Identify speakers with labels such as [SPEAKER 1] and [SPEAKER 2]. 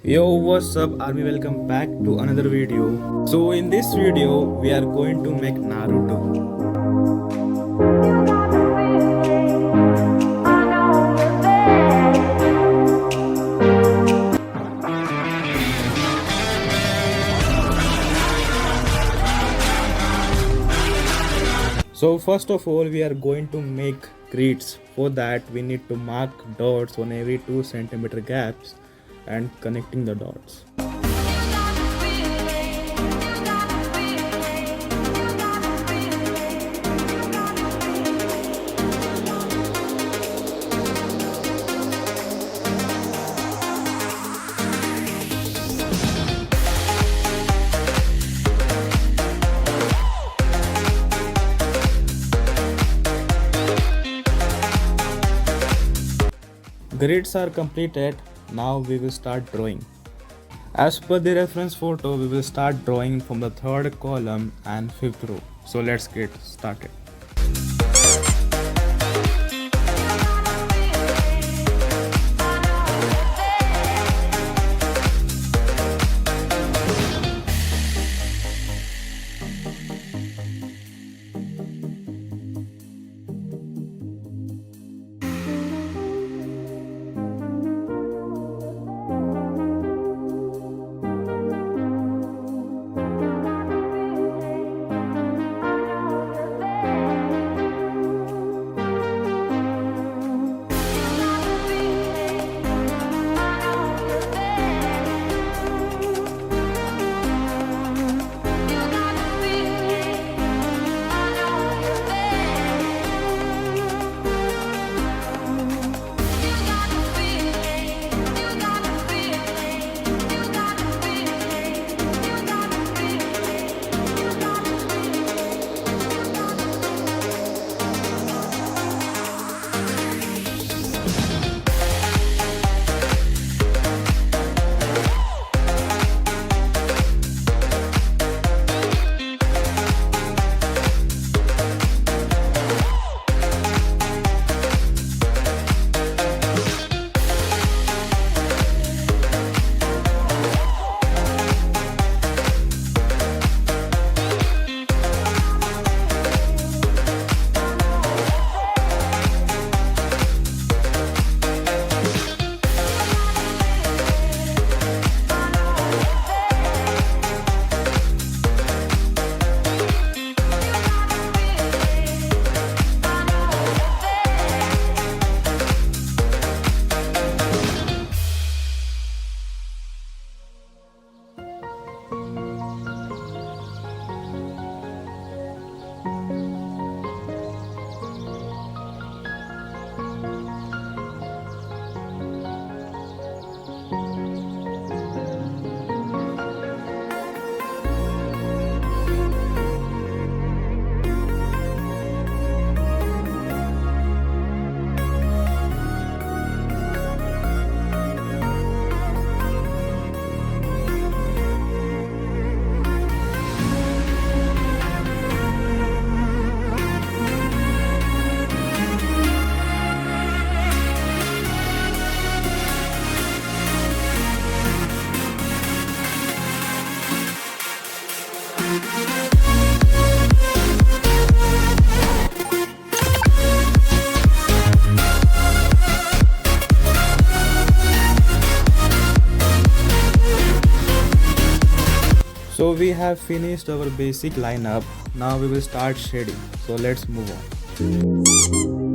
[SPEAKER 1] Yo, what's up army, welcome back to another video. So in this video we are going to make Naruto. So first of all we are going to make grids. For that we need to mark dots on every 2 centimeter gaps and connecting the dots. Grids are completed. Now we will start drawing. As per the reference photo, we will start drawing from the third column and fifth row. So let's get started. So we have finished our basic lineup. Now we will start shading. So let's move on.